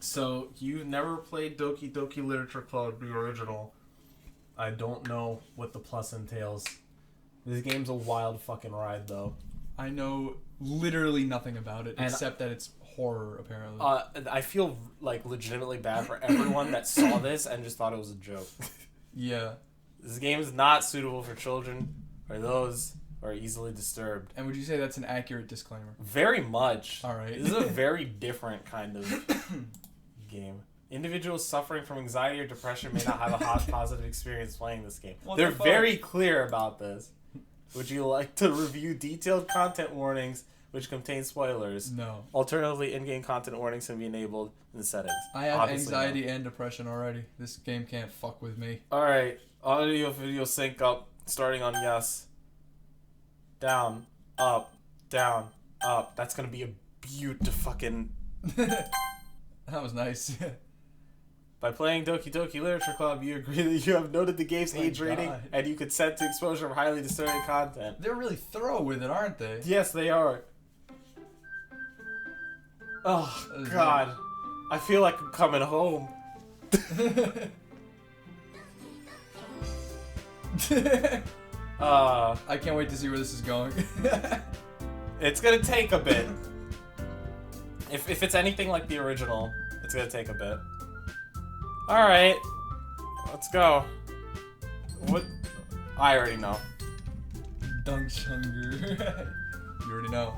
So, you never played Doki Doki Literature Club, the original. I don't know what the plus entails. This game's a wild fucking ride, though. I know literally nothing about it, except that it's horror, apparently. I feel, like, legitimately bad for everyone that saw this and just thought it was a joke. Yeah. This game is not suitable for children or those who are easily disturbed. And would you say that's an accurate disclaimer? Very much. All right. This is a very different kind of game. Individuals suffering from anxiety or depression may not have a hot, positive experience playing this game. They're very clear about this. Would you like to review detailed content warnings which contain spoilers? No. Alternatively, in-game content warnings can be enabled in the settings. I have Obviously anxiety and depression already. This game can't fuck with me. Alright, audio video sync up, starting on yes. Down, up, down, up. That's gonna be a beautiful fucking... That was nice. By playing Doki Doki Literature Club, you agree that you have noted the game's age rating God. and you consent to exposure of highly disturbing content. They're really thorough with it, aren't they? Yes, they are. Oh, God. I feel like I'm coming home. I can't wait to see where this is going. It's gonna take a bit. If it's anything like the original, it's gonna take a bit. Alright. Let's go. What? I already know. DunkChunger. You already know.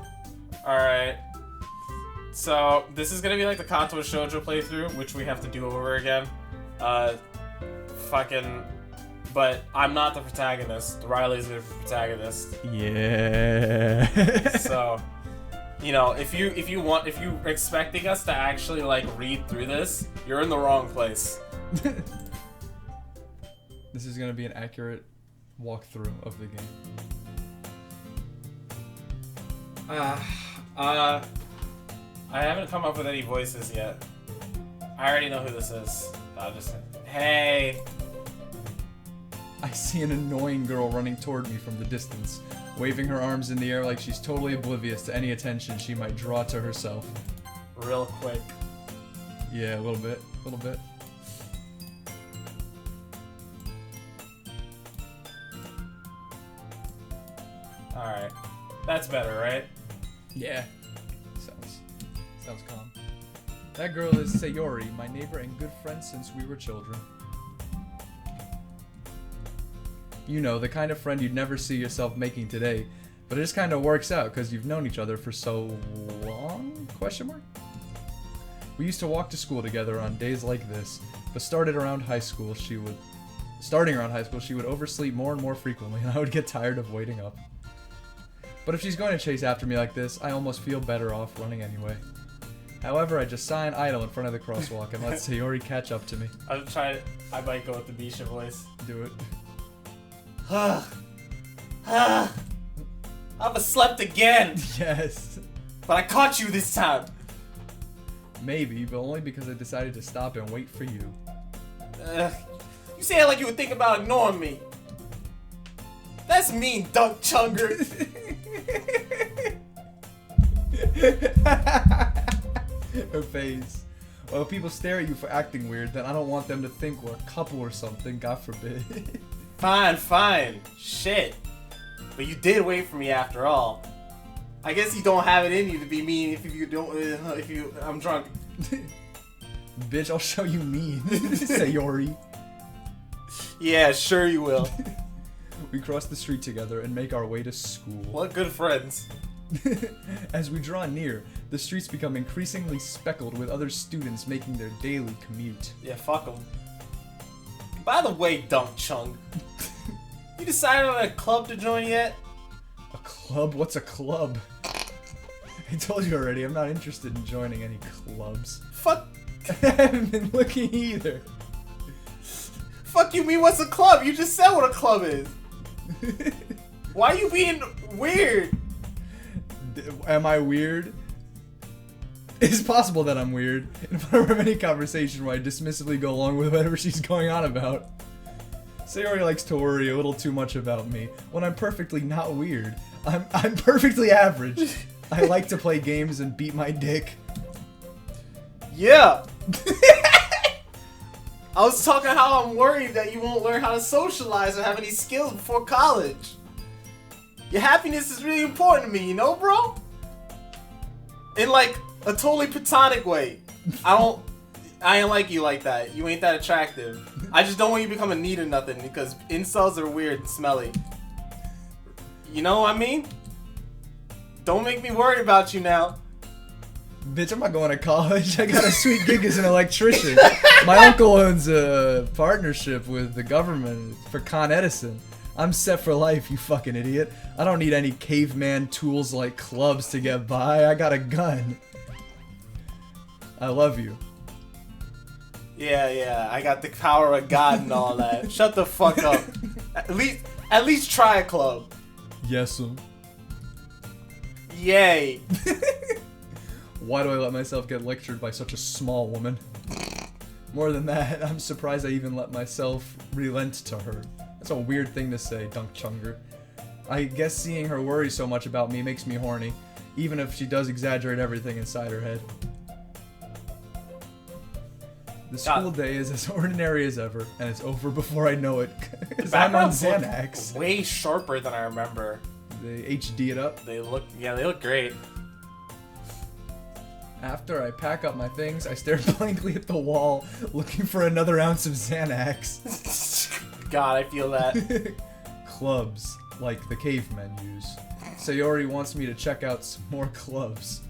Alright. So, this is gonna be like the Kanto Shoujo playthrough, which we have to do over again. But I'm not the protagonist. Reilly's the protagonist. Yeah. So, you know, if you're expecting us to actually like read through this, you're in the wrong place. This is gonna be an accurate walkthrough of the game. I haven't come up with any voices yet. I already know who this is. I'll just... Hey! I see an annoying girl running toward me from the distance, waving her arms in the air like she's totally oblivious to any attention she might draw to herself. Real quick. Yeah, a little bit. Alright. That's better, right? Yeah. Sounds calm. That girl is Sayori, my neighbor and good friend since we were children. You know, the kind of friend you'd never see yourself making today, but it just kind of works out because you've known each other for so long? Question mark? We used to walk to school together on days like this, but starting around high school, she would oversleep more and more frequently, and I would get tired of waiting up. But if she's going to chase after me like this, I almost feel better off running anyway. However, I just sigh and idle in front of the crosswalk and let Sayori catch up to me. I might go with the Bisha voice. Do it. I've slept again! Yes. But I caught you this time! Maybe, but only because I decided to stop and wait for you. You say it like you would think about ignoring me. That's mean, DunkChunger. Her face. Well, if people stare at you for acting weird, then I don't want them to think we're a couple or something, God forbid. Fine. Shit. But you did wait for me after all. I guess you don't have it in you to be mean I'm drunk. Bitch, I'll show you mean, Sayori. Yeah, sure you will. We cross the street together and make our way to school. What good friends. As we draw near, the streets become increasingly speckled with other students making their daily commute. Yeah, fuck them. By the way, DunkChung, you decided on a club to join yet? A club? What's a club? I told you already, I'm not interested in joining any clubs. Fuck. I haven't been looking either. Fuck you mean, what's a club? You just said what a club is. Why are you being weird? Am I weird? It's possible that I'm weird. If I have any conversation where I dismissively go along with whatever she's going on about. Sayori likes to worry a little too much about me, when I'm perfectly not weird. I'm perfectly average. I like to play games and beat my dick. Yeah, I was talking how I'm worried that you won't learn how to socialize or have any skills before college. Your happiness is really important to me, you know, bro? In like a totally platonic way. I ain't like you like that. You ain't that attractive. I just don't want you to become a need or nothing because incels are weird and smelly. You know what I mean? Don't make me worry about you now. Bitch, I'm not going to college. I got a sweet gig as an electrician. My uncle owns a partnership with the government for Con Edison. I'm set for life, you fucking idiot. I don't need any caveman tools like clubs to get by. I got a gun. I love you. Yeah, I got the power of God and all that. Shut the fuck up. At least try a club. Yes, Yay. Why do I let myself get lectured by such a small woman? More than that, I'm surprised I even let myself relent to her. That's a weird thing to say, DunkChunger. I guess seeing her worry so much about me makes me horny, even if she does exaggerate everything inside her head. The school day is as ordinary as ever, and it's over before I know it, because I'm on Xanax. Way sharper than I remember. They HD it up. They look great. After I pack up my things, I stare blankly at the wall, looking for another ounce of Xanax. God, I feel that. Clubs, like the cavemen use. Sayori wants me to check out some more clubs.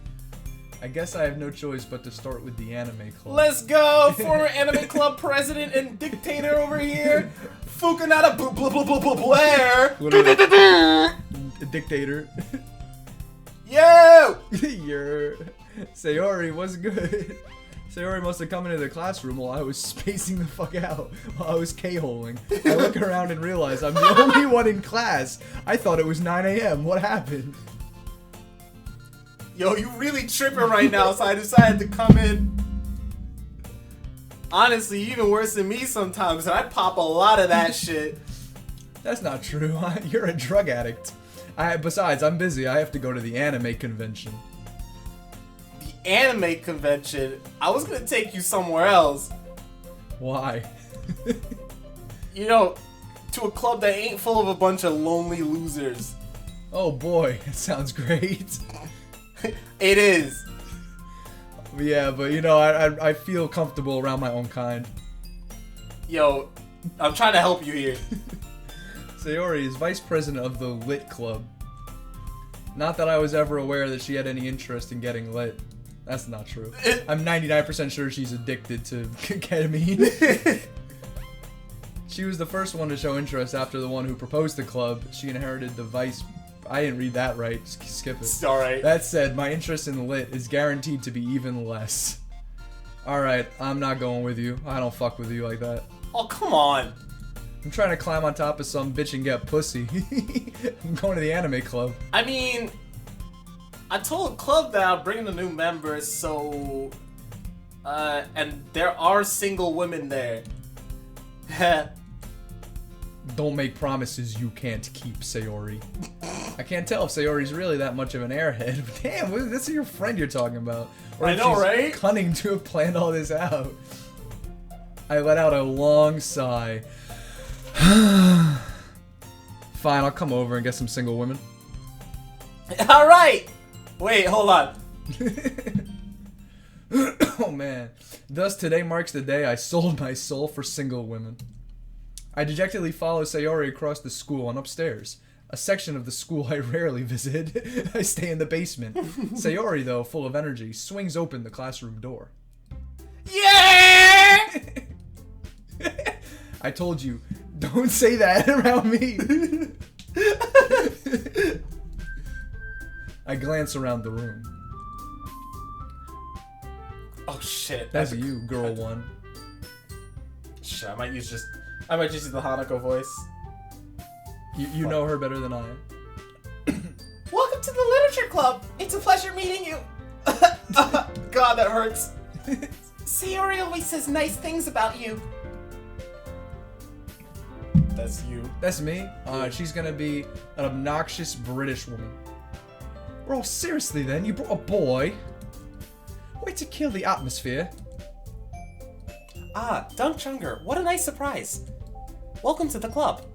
I guess I have no choice but to start with the anime club. Let's go! Former anime club president and dictator over here, PhookiNada Blair! Dictator. Yo! You're... Sayori, what's good? Sayori must have come into the classroom while I was spacing the fuck out, while I was K-holing. I look around and realize I'm the only one in class. I thought it was 9 a.m. What happened? Yo, you really tripping right now, so I decided to come in. Honestly, even worse than me sometimes, and I pop a lot of that shit. That's not true. You're a drug addict. Besides, I'm busy. I have to go to the anime convention. The anime convention? I was gonna take you somewhere else. Why? You know, to a club that ain't full of a bunch of lonely losers. Oh boy, it sounds great. It is. Yeah, but you know, I feel comfortable around my own kind. Yo, I'm trying to help you here. Sayori is vice president of the Lit Club. Not that I was ever aware that she had any interest in getting lit. That's not true. I'm 99% sure she's addicted to ketamine. She was the first one to show interest after the one who proposed the club. She inherited the vice... I didn't read that right. Skip it. It's alright. That said, my interest in lit is guaranteed to be even less. Alright, I'm not going with you. I don't fuck with you like that. Oh, come on. I'm trying to climb on top of some bitch and get pussy. I'm going to the anime club. I mean, I told club that I'm bringing the new members, so... and there are single women there. Don't make promises you can't keep, Sayori. I can't tell if Sayori's really that much of an airhead. Damn, this is your friend you're talking about. Or I know, she's right? Cunning to have planned all this out. I let out a long sigh. Fine, I'll come over and get some single women. Alright! Wait, hold on. Oh man. Thus, today marks the day I sold my soul for single women. I dejectedly follow Sayori across the school and upstairs. A section of the school I rarely visit. I stay in the basement. Sayori, though, full of energy, swings open the classroom door. Yeah! I told you, don't say that around me. I glance around the room. Oh shit. That's you, girl one. Shit, I might use the Hanako voice. You know her better than I. Welcome to the literature club. It's a pleasure meeting you. God, that hurts. Sayori always says nice things about you. That's you. That's me. She's gonna be an obnoxious British woman. Well, seriously then, you brought a boy? Way to kill the atmosphere. Ah, DunkChunger, what a nice surprise. Welcome to the club.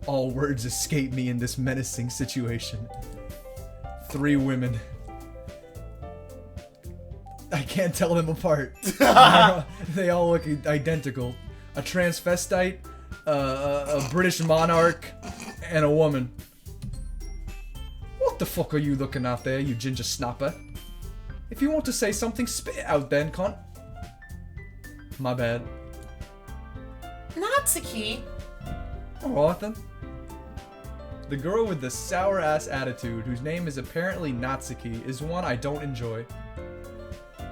All words escape me in this menacing situation. 3 women. I can't tell them apart. They all look identical. A transvestite, a British monarch, and a woman. What the fuck are you looking out there, you ginger snapper? If you want to say something, spit it out then, cunt. My bad. Natsuki. Alright then. The girl with the sour-ass attitude, whose name is apparently Natsuki, is one I don't enjoy.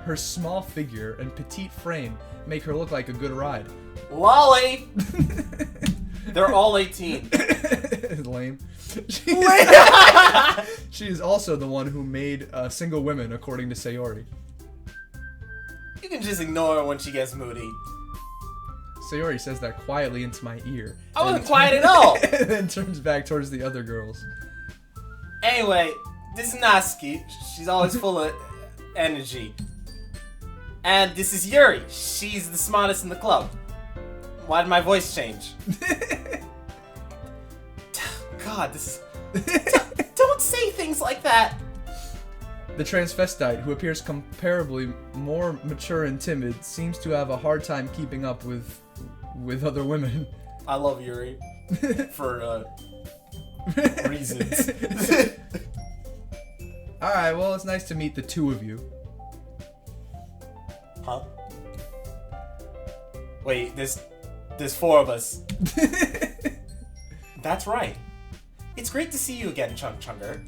Her small figure and petite frame make her look like a good ride. Lolly! They're all 18. Lame. She is also the one who made single women, according to Sayori. You can just ignore her when she gets moody. Sayori says that quietly into my ear. I wasn't quiet at all! And then turns back towards the other girls. Anyway, this is Natsuki. She's always full of energy. And this is Yuri. She's the smartest in the club. Why did my voice change? God, this is... Don't say things like that! The transvestite, who appears comparably more mature and timid, seems to have a hard time keeping up with other women. I love Yuri. For, reasons. Alright, well, it's nice to meet the 2 of you. Huh? Wait, there's 4 of us. That's right. It's great to see you again, DunkChunger.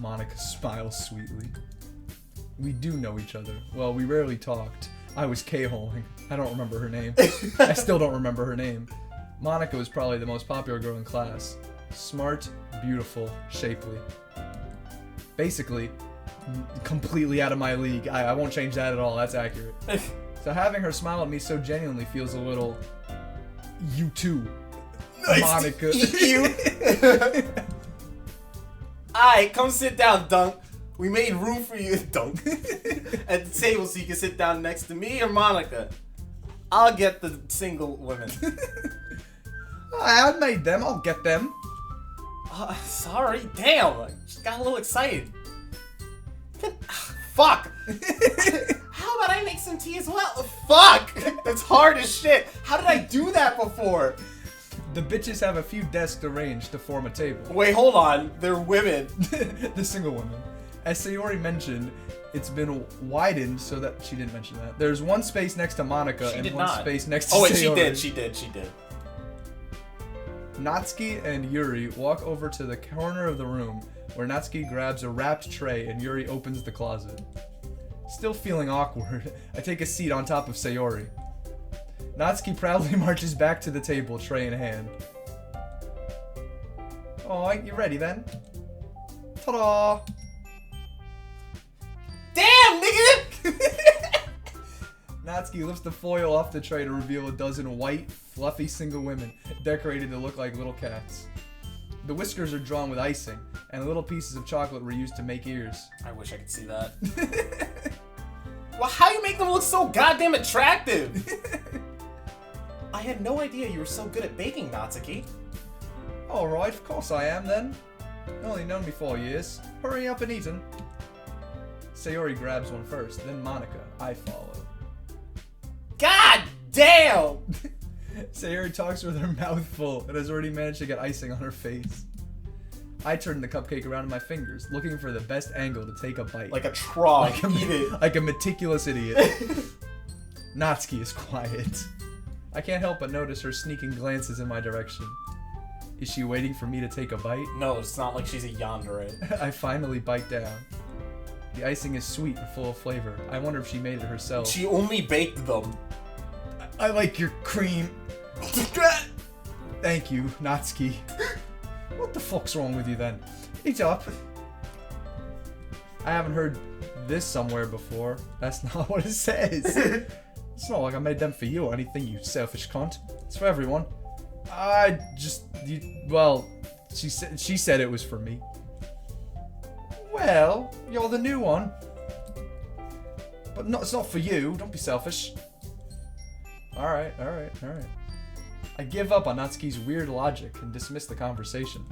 Monica smiles sweetly. We do know each other. Well, we rarely talked. I was K-holing. I don't remember her name. I still don't remember her name. Monica was probably the most popular girl in class. Smart, beautiful, shapely. Basically, completely out of my league. I won't change that at all. That's accurate. So having her smile at me so genuinely feels a little... You too. Nice Monica. to eat you. Alright, come sit down, Dunk. We made room for you, Dunk, at the table so you can sit down next to me or Monica. I'll get the single women. I made them. I'll get them. Sorry, damn. I just got a little excited. Fuck. How about I make some tea as well? Fuck. That's hard as shit. How did I do that before? The bitches have a few desks arranged to form a table. Wait, hold on. They're women. The single woman. As Sayori mentioned, it's been widened so that she didn't mention that. There's one space next to Monica and one space next to Sayori. Oh wait, she did. Natsuki and Yuri walk over to the corner of the room where Natsuki grabs a wrapped tray and Yuri opens the closet. Still feeling awkward, I take a seat on top of Sayori. Natsuki proudly marches back to the table, tray in hand. Alright, you ready then? Ta-da! Damn, nigga! Natsuki lifts the foil off the tray to reveal a dozen white, fluffy single women, decorated to look like little cats. The whiskers are drawn with icing, and little pieces of chocolate were used to make ears. I wish I could see that. Well, how do you make them look so goddamn attractive? I had no idea you were so good at baking, Natsuki. Alright, of course I am then. Only known me 4 years. Hurry up and eat 'em. Sayori grabs one first, then Monica. I follow. God damn! Sayori talks with her mouth full and has already managed to get icing on her face. I turn the cupcake around in my fingers, looking for the best angle to take a bite. Like a trog, eat it. Like a meticulous idiot. Natsuki is quiet. I can't help but notice her sneaking glances in my direction. Is she waiting for me to take a bite? No, it's not like she's a yandere. I finally bite down. The icing is sweet and full of flavor. I wonder if she made it herself. She only baked them. I like your cream. Thank you, Natsuki. What the fuck's wrong with you then? Eat up. I haven't heard this somewhere before. That's not what it says. It's not like I made them for you or anything, you selfish cunt. It's for everyone. She said it was for me. Well, you're the new one. But no, it's not for you. Don't be selfish. Alright. I give up on Natsuki's weird logic and dismiss the conversation.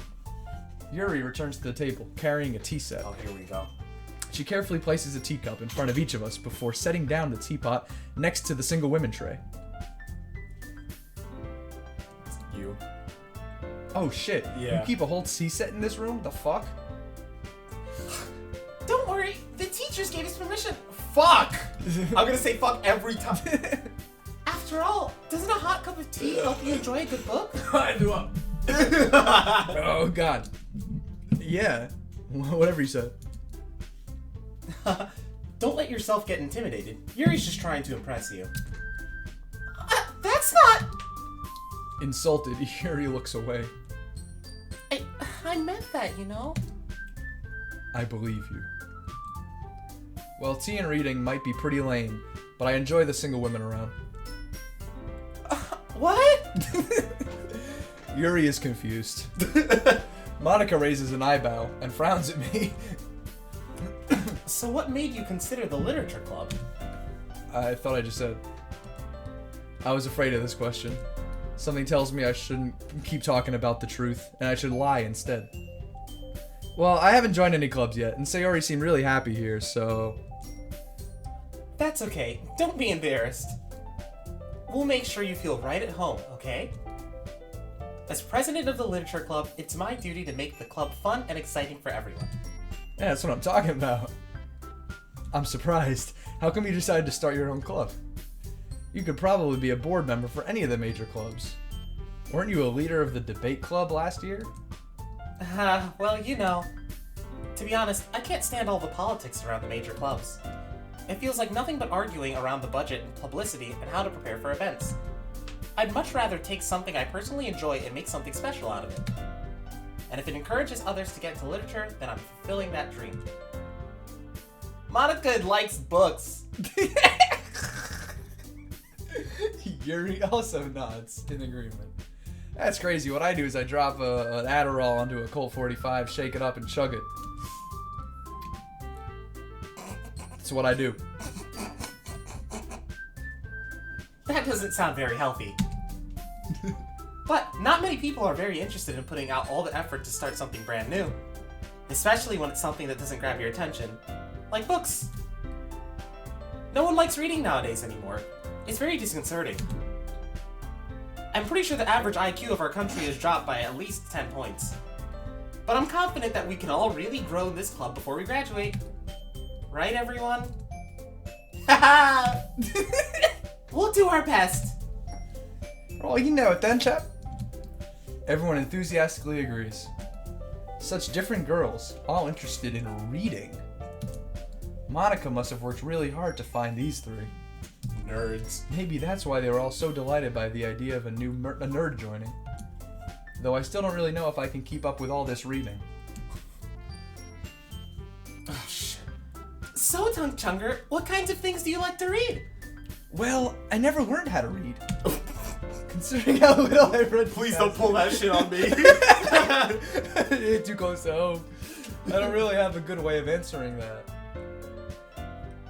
Yuri returns to the table, carrying a tea set. Oh, here we go. She carefully places a teacup in front of each of us before setting down the teapot next to the single women tray. It's you. Oh shit. Yeah. You keep a whole tea set in this room? The fuck? Don't worry, the teachers gave us permission. Fuck! I'm gonna say fuck every time. After all, doesn't a hot cup of tea help you enjoy a good book? I do up. Oh god. Yeah. Whatever you said. Don't let yourself get intimidated. Yuri's just trying to impress you. That's not... Insulted, Yuri looks away. I meant that, you know? I believe you. Well, tea and reading might be pretty lame, but I enjoy the single women around. What? Yuri is confused. Monica raises an eyebrow and frowns at me. So what made you consider the literature club? I thought I just said. I was afraid of this question. Something tells me I shouldn't keep talking about the truth, and I should lie instead. Well, I haven't joined any clubs yet, and Sayori seemed really happy here, so... That's okay. Don't be embarrassed. We'll make sure you feel right at home, okay? As president of the literature club, it's my duty to make the club fun and exciting for everyone. Yeah, that's what I'm talking about. I'm surprised. How come you decided to start your own club? You could probably be a board member for any of the major clubs. Weren't you a leader of the debate club last year? Well, you know. To be honest, I can't stand all the politics around the major clubs. It feels like nothing but arguing around the budget and publicity and how to prepare for events. I'd much rather take something I personally enjoy and make something special out of it. And if it encourages others to get into literature, then I'm fulfilling that dream. Monica likes books. Yuri also nods in agreement. That's crazy. What I do is I drop an Adderall onto a Colt 45, shake it up, and chug it. That's what I do. That doesn't sound very healthy. But not many people are very interested in putting out all the effort to start something brand new. Especially when it's something that doesn't grab your attention. Like books. No one likes reading nowadays anymore. It's very disconcerting. I'm pretty sure the average IQ of our country has dropped by at least 10 points. But I'm confident that we can all really grow in this club before we graduate. Right, everyone? Haha! We'll do our best. Oh, you know it then, chap. Everyone enthusiastically agrees. Such different girls, all interested in reading. Monica must have worked really hard to find these three. Nerds. Maybe that's why they were all so delighted by the idea of a nerd joining. Though I still don't really know if I can keep up with all this reading. Oh, shit. So, DunkChunger, what kinds of things do you like to read? Well, I never learned how to read. Considering how little I read. Please don't pull that shit on me. It's too close to home. I don't really have a good way of answering that.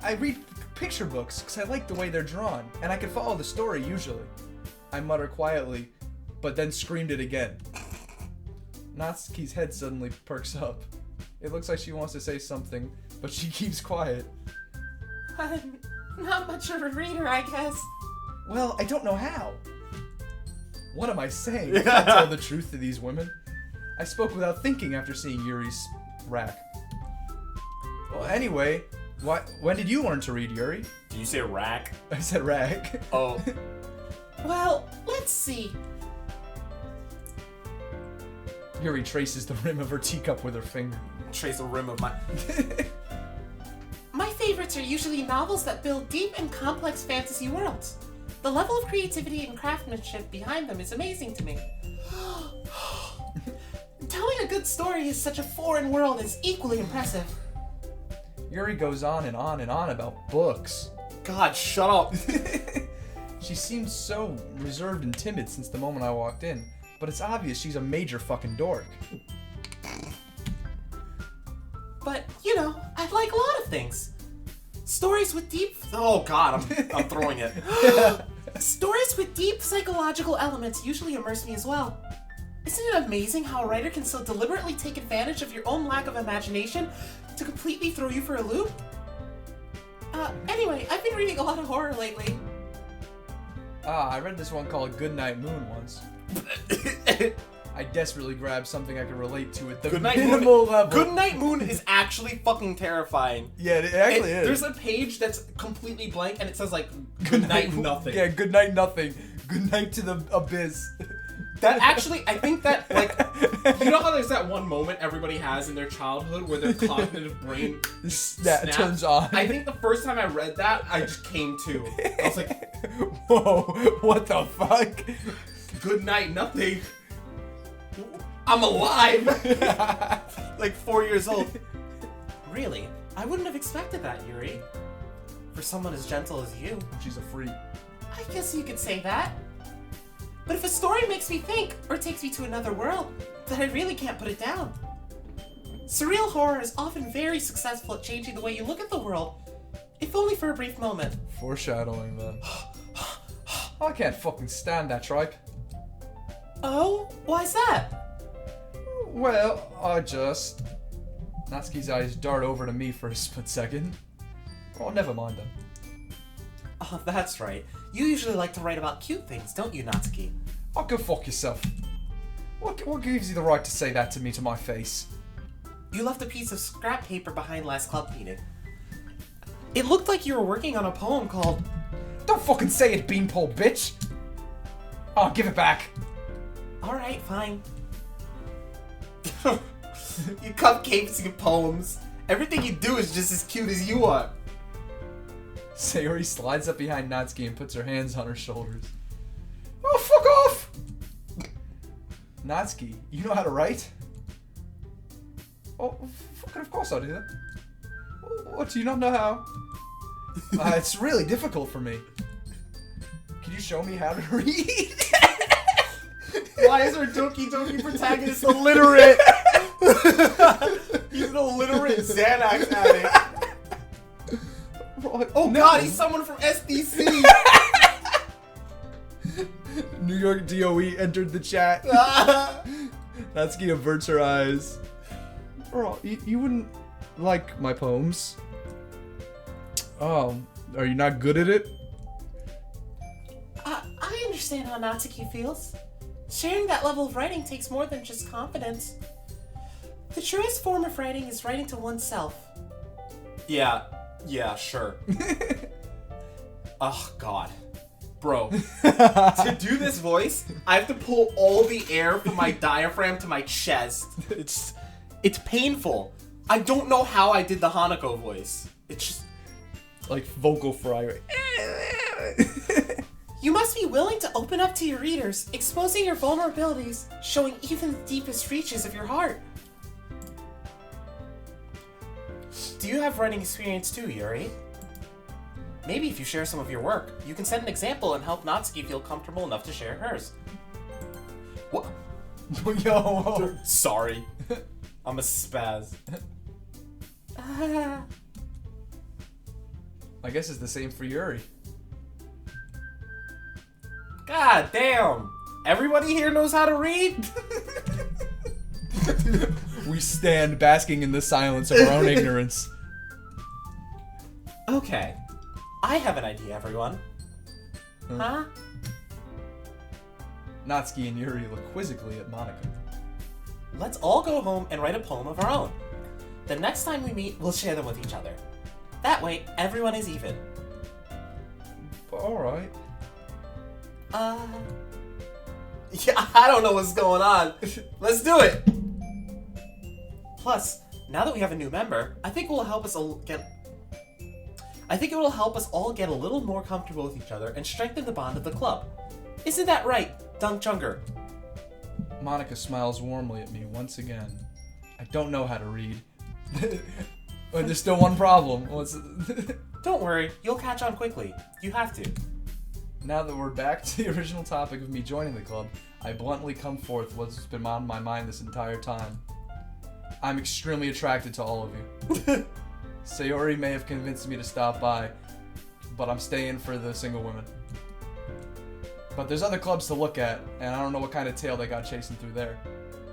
I read picture books because I like the way they're drawn, and I can follow the story usually. I mutter quietly, but then screamed it again. Natsuki's head suddenly perks up. It looks like she wants to say something, but she keeps quiet. I'm not much of a reader, I guess. Well, I don't know how. What am I saying? I can't tell the truth to these women. I spoke without thinking after seeing Yuri's rack. Well, anyway, when did you learn to read, Yuri? Did you say rack? I said rack. Oh. Well, let's see. Yuri traces the rim of her teacup with her finger. Trace the rim of my... My favorites are usually novels that build deep and complex fantasy worlds. The level of creativity and craftsmanship behind them is amazing to me. Telling a good story is such a foreign world is equally impressive. Yuri goes on and on and on about books. God, shut up. She seems so reserved and timid since the moment I walked in, but it's obvious she's a major fucking dork. But, you know, I like a lot of things. Stories with deep... Oh god, I'm throwing it. Stories with deep psychological elements usually immerse me as well. Isn't it amazing how a writer can so deliberately take advantage of your own lack of imagination to completely throw you for a loop? Anyway, I've been reading a lot of horror lately. I read this one called Goodnight Moon once. I desperately grabbed something I could relate to at the minimal level. Goodnight Moon is actually fucking terrifying. Yeah, it actually is. There's a page that's completely blank and it says like, Goodnight Nothing. Yeah, Goodnight Nothing. Goodnight to the abyss. That actually, I think that, like, you know how there's that one moment everybody has in their childhood where their cognitive brain that turns on. I think the first time I read that, I just came to. I was like, whoa, what the fuck? Good night, nothing. I'm alive. Like 4 years old. Really? I wouldn't have expected that, Yuri. For someone as gentle as you. She's a freak. I guess you could say that. But if a story makes me think, or takes me to another world, then I really can't put it down. Surreal horror is often very successful at changing the way you look at the world, if only for a brief moment. Foreshadowing, man. I can't fucking stand that tripe. Oh? Why's that? Well, Natsuki's eyes dart over to me for a split second. Oh, never mind them. Oh, that's right. You usually like to write about cute things, don't you, Natsuki? Oh, go fuck yourself. What gives you the right to say that to me to my face? You left a piece of scrap paper behind last club meeting. It looked like you were working on a poem called... Don't fucking say it, beanpole bitch! Oh, give it back. Alright, fine. You cupcakes, you poems. Everything you do is just as cute as you are. Sayori slides up behind Natsuki and puts her hands on her shoulders. Oh, fuck off! Natsuki, you know how to write? Oh, fucking of course I do. What, do you not know how? It's really difficult for me. Can you show me how to read? Why is our Doki Doki protagonist illiterate? He's an illiterate Xanax addict. Oh no. god, he's someone from SDC! New York DOE entered the chat. Natsuki averts her eyes. Bro, you wouldn't like my poems. Oh, are you not good at it? I understand how Natsuki feels. Sharing that level of writing takes more than just confidence. The truest form of writing is writing to oneself. Yeah, sure. Oh god. Bro, to do this voice, I have to pull all the air from my diaphragm to my chest. It's painful. I don't know how I did the Hanako voice. It's just... like vocal fry. You must be willing to open up to your readers, exposing your vulnerabilities, showing even the deepest reaches of your heart. Do you have writing experience too, Yuri? Maybe if you share some of your work, you can set an example and help Natsuki feel comfortable enough to share hers. What? Yo. Sorry. I'm a spaz. I guess it's the same for Yuri. God damn! Everybody here knows how to read? We stand basking in the silence of our own ignorance. Okay. I have an idea, everyone. Huh? Natsuki and Yuri look quizzically at Monica. Let's all go home and write a poem of our own. The next time we meet, we'll share them with each other. That way, everyone is even. Alright. Yeah, I don't know what's going on. Let's do it! Plus, now that we have a new member, I think it will help us all get a little more comfortable with each other and strengthen the bond of the club. Isn't that right, DunkChunger? Monica smiles warmly at me once again. I don't know how to read. But there's still one problem. Don't worry, you'll catch on quickly. You have to. Now that we're back to the original topic of me joining the club, I bluntly come forth what's been on my mind this entire time. I'm extremely attracted to all of you. Sayori may have convinced me to stop by, but I'm staying for the single women. But there's other clubs to look at, and I don't know what kind of tail they got chasing through there.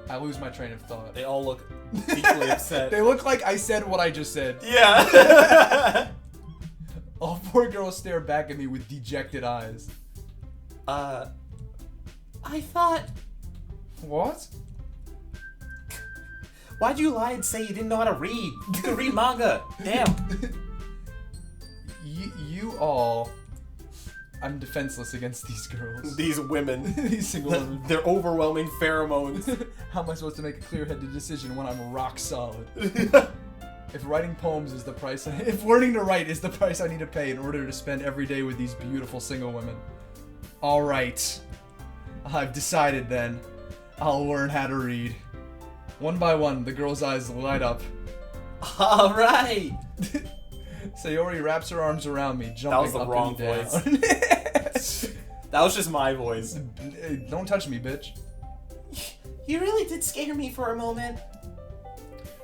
I lose my train of thought. They all look deeply upset. They look like I said what I just said. Yeah. All 4 girls stare back at me with dejected eyes. I thought... What? Why'd you lie and say you didn't know how to read? You can read manga. Damn. You all... I'm defenseless against these girls. These women. These single women. They're overwhelming pheromones. How am I supposed to make a clear-headed decision when I'm rock solid? If writing poems is the price, if learning to write is the price I need to pay in order to spend every day with these beautiful single women. Alright. I've decided then. I'll learn how to read. One by one, the girl's eyes light up. Alright. Sayori wraps her arms around me, jumping the up wrong and down. voice. That was just my voice. Don't touch me, bitch. You really did scare me for a moment.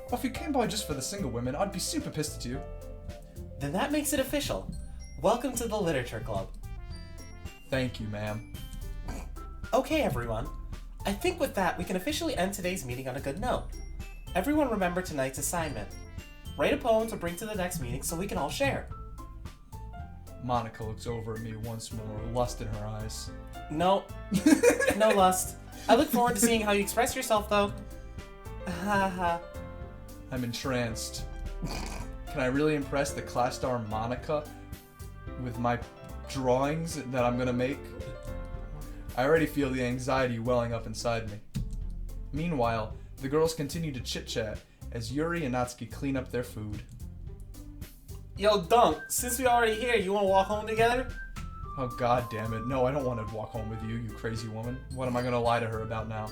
Well, if you came by just for the single women, I'd be super pissed at you. Then that makes it official. Welcome to the Literature Club. Thank you, ma'am. Okay, everyone. I think with that, we can officially end today's meeting on a good note. Everyone remember tonight's assignment. Write a poem to bring to the next meeting so we can all share. Monica looks over at me once more, lust in her eyes. No. No lust. I look forward to seeing how you express yourself, though. Haha. I'm entranced. Can I really impress the class star Monica with my drawings that I'm gonna make? I already feel the anxiety welling up inside me. Meanwhile, the girls continue to chit-chat as Yuri and Natsuki clean up their food. Yo, Dunk, since we already here, you want to walk home together? Oh, god damn it. No, I don't want to walk home with you, you crazy woman. What am I gonna lie to her about now?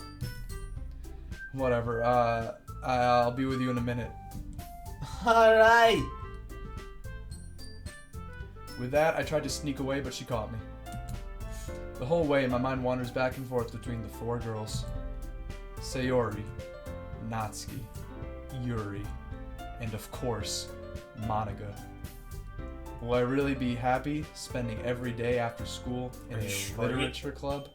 Whatever, I'll be with you in a minute. Alright. With that, I tried to sneak away, but she caught me. The whole way, my mind wanders back and forth between the 4 girls. Sayori, Natsuki, Yuri, and of course, Monica. Will I really be happy spending every day after school in a literature club?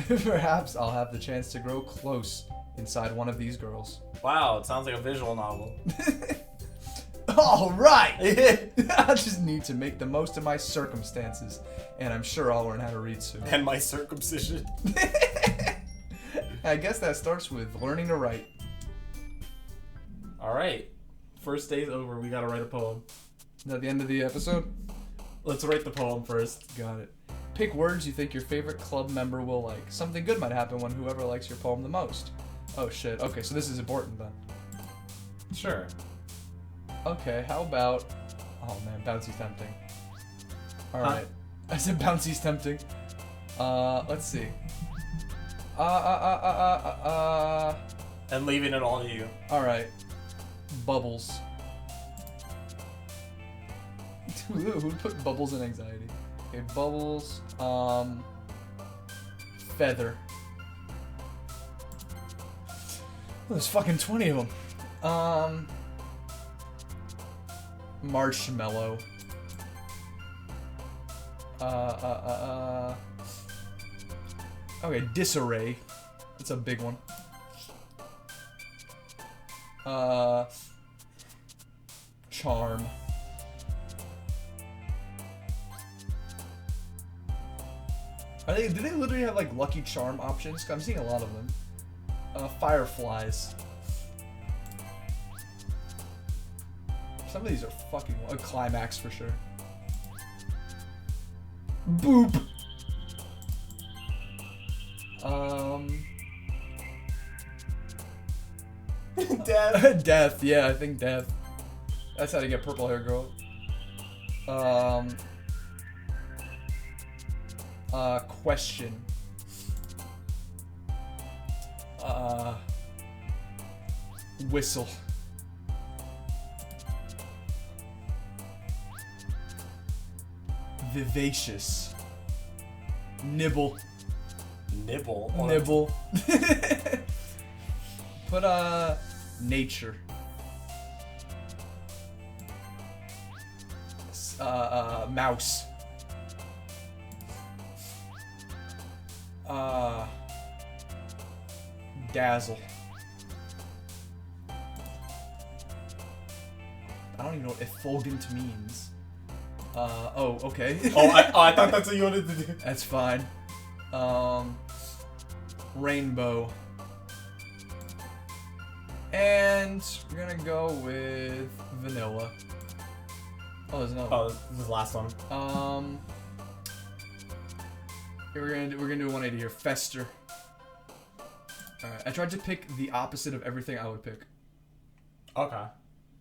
Perhaps I'll have the chance to grow close inside one of these girls. Wow, it sounds like a visual novel. Alright! I just need to make the most of my circumstances, and I'm sure I'll learn how to read soon. And my circumcision. I guess that starts with learning to write. Alright. First day's over, we gotta write a poem. Is that the end of the episode? Let's write the poem first. Got it. Pick words you think your favorite club member will like. Something good might happen when whoever likes your poem the most. Oh shit, okay, so this is important then. Sure. Okay, how about... Oh man, bouncy's tempting. Alright. I said bouncy's tempting. Let's see. And leaving it all to you. Alright. Bubbles. Who put bubbles in anxiety? Okay, bubbles. Feather. Oh, there's fucking 20 of them. Marshmallow. Okay, disarray. That's a big one. Charm. Do they literally have like Lucky Charm options? 'Cause I'm seeing a lot of them. Fireflies. Some of these are fucking a climax for sure. Boop. Death. Death. Yeah, I think death. That's how to get purple hair, girl. Question. Whistle. Vivacious. Nibble. Nibble. Nibble. Put nature. Mouse. Dazzle. I don't even know what effulgent means. Oh, okay. I thought that's what you wanted to do. That's fine. Rainbow. And we're gonna go with vanilla. Oh, there's another one. Oh, this is the last one. We're gonna do a 180 here. Fester. Alright, I tried to pick the opposite of everything I would pick. Okay.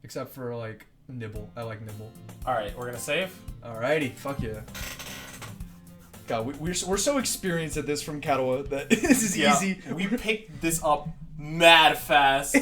Except for, like, nibble. I like nibble. Alright, we're gonna save. Alrighty, fuck yeah. God, we're so experienced at this from Katawa that this is easy. We picked this up mad fast.